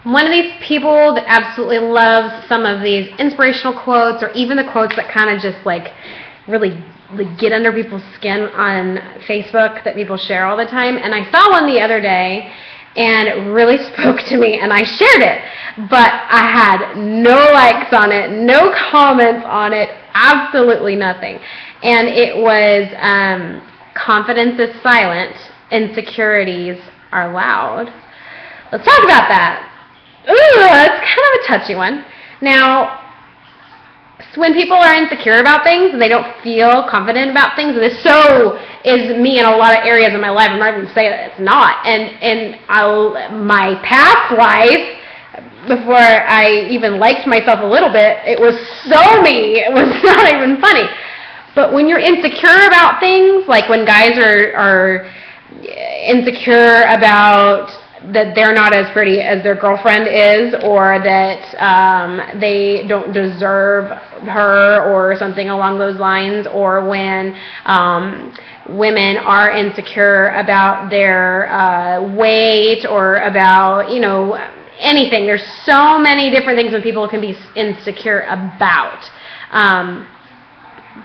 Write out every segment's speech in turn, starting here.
one of these people that absolutely loves some of these inspirational quotes, or even the quotes that kind of just like really get under people's skin on Facebook that people share all the time. And I saw one the other day, and it really spoke to me, and I shared it. But I had no likes on it, no comments on it, absolutely nothing. And it was confidence is silent, insecurities are loud. Let's talk about that. Ooh, that's kind of a touchy one. Now, when people are insecure about things and they don't feel confident about things, and this so is me in a lot of areas of my life, I'm not even saying that it's not. And my past life, before I even liked myself a little bit, it was so me. It was not even funny. But when you're insecure about things, like when guys are insecure about that they're not as pretty as their girlfriend is, or that they don't deserve her, or something along those lines, or when women are insecure about their weight, or about, anything. There's so many different things that people can be insecure about.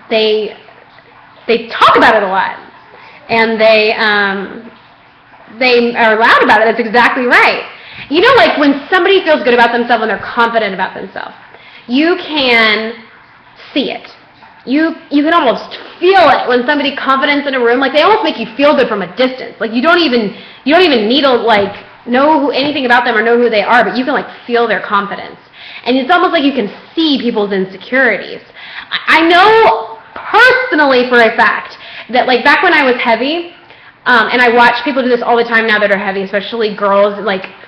They talk about it a lot, and they are loud about it. That's exactly right. Like when somebody feels good about themselves and they're confident about themselves, you can see it. You can almost feel it when somebody confidence in a room. Like they almost make you feel good from a distance. Like you don't even need to know anything about them or know who they are, but you can feel their confidence. And it's almost like you can see people's insecurities. I know personally for a fact that back when I was heavy, and I watch people do this all the time now that are heavy, especially girls,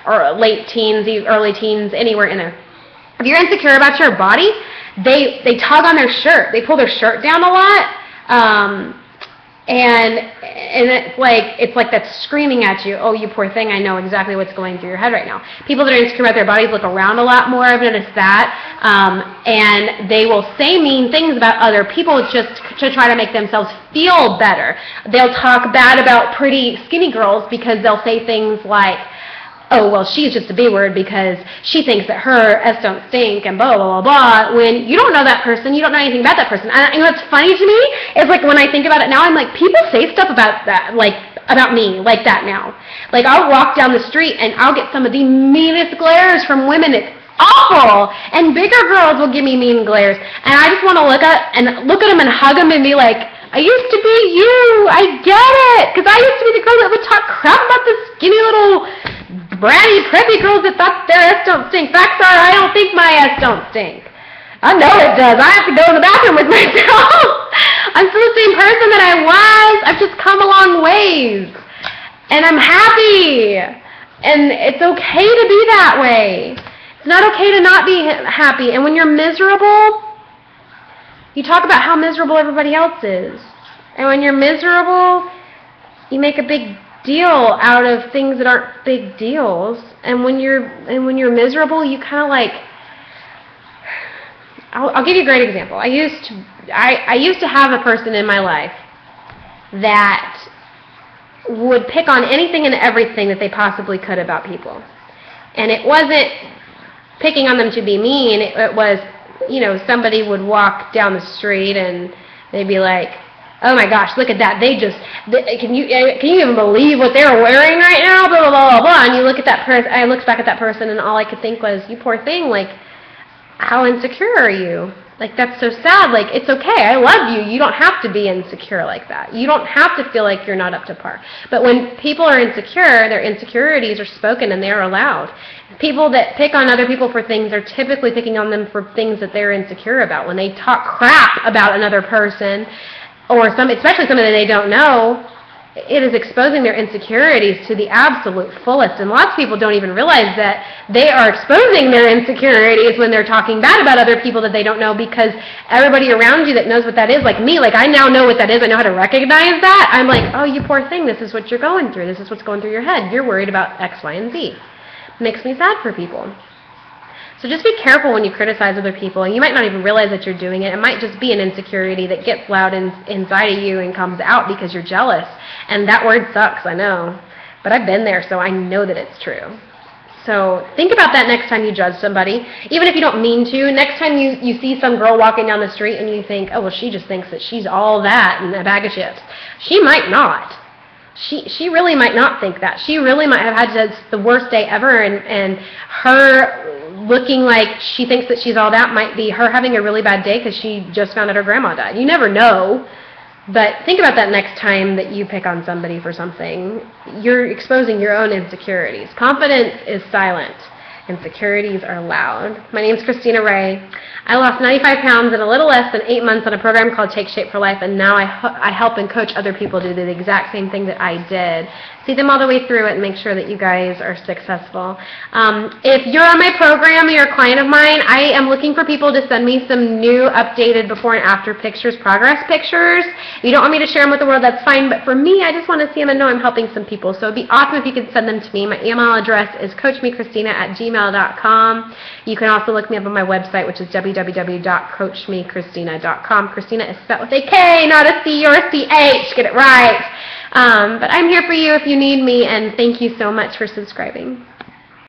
or late teens, early teens, anywhere in there. If you're insecure about your body, they tug on their shirt. They pull their shirt down a lot, and it's like that's screaming at you, oh, you poor thing, I know exactly what's going through your head right now. People that are insecure about their bodies look around a lot more. I've noticed that. And they will say mean things about other people just to try to make themselves feel better. They'll talk bad about pretty skinny girls because they'll say things like, oh, well, she's just a B word because she thinks that her S don't stink and blah, blah, blah, blah, when you don't know that person, you don't know anything about that person. And what's funny to me is when I think about it now, I'm like, people say stuff about that, about me like that now. I'll walk down the street and I'll get some of the meanest glares from women. It's awful. And bigger girls will give me mean glares. And I just want to look at them and hug them and be like, I used to be you. I get it. Because I used to be the girl that would talk crap about the skinny little bratty, preppy girls that thought their ass don't stink. Facts are, I don't think my ass don't stink. I know it does. I have to go in the bathroom with myself. I'm still the same person that I was. I've just come a long ways. And I'm happy. And it's okay to be that way. It's not okay to not be happy. And when you're miserable, you talk about how miserable everybody else is. And when you're miserable, you make a big deal out of things that aren't big deals. And when you're miserable, you kind of I'll give you a great example. I used to have a person in my life that would pick on anything and everything that they possibly could about people. And it wasn't picking on them to be mean. It was, somebody would walk down the street and they'd be like, oh my gosh, look at that. Can you even believe what they're wearing right now? Blah, blah, blah, blah. And you look at that person, I looked back at that person, and all I could think was, you poor thing, how insecure are you? That's so sad. It's okay. I love you. You don't have to be insecure like that. You don't have to feel like you're not up to par. But when people are insecure, their insecurities are spoken and they are allowed. People that pick on other people for things are typically picking on them for things that they're insecure about. When they talk crap about another person, or especially somebody that they don't know, it is exposing their insecurities to the absolute fullest. And lots of people don't even realize that they are exposing their insecurities when they're talking bad about other people that they don't know, because everybody around you that knows what that is, like me, I now know what that is. I know how to recognize that. I'm like, oh, you poor thing. This is what you're going through. This is what's going through your head. You're worried about X, Y, and Z. It makes me sad for people. So just be careful when you criticize other people. You might not even realize that you're doing it. It might just be an insecurity that gets loud inside of you and comes out because you're jealous. And that word sucks, I know. But I've been there, so I know that it's true. So think about that next time you judge somebody. Even if you don't mean to, next time you see some girl walking down the street and you think, oh, well, she just thinks that she's all that and a bag of chips. She might not. She really might not think that. She really might have had the worst day ever, and her looking like she thinks that she's all that might be her having a really bad day because she just found out her grandma died. You never know. But think about that next time that you pick on somebody for something. You're exposing your own insecurities. Confidence is silent. Insecurities are loud. My name is Kristina Ray. I lost 95 pounds in a little less than 8 months on a program called Take Shape for Life, and now I help and coach other people do the exact same thing that I did. See them all the way through it and make sure that you guys are successful. If you're on my program or you're a client of mine, I am looking for people to send me some new updated before and after pictures, progress pictures. If you don't want me to share them with the world, that's fine, but for me, I just want to see them and know I'm helping some people. So it would be awesome if you could send them to me. My email address is coachmekristina@gmail.com. You can also look me up on my website, which is www.coachmekristina.com. Kristina is spelled with a K, not a C or a CH. Get it right. But I'm here for you if you need me, and thank you so much for subscribing.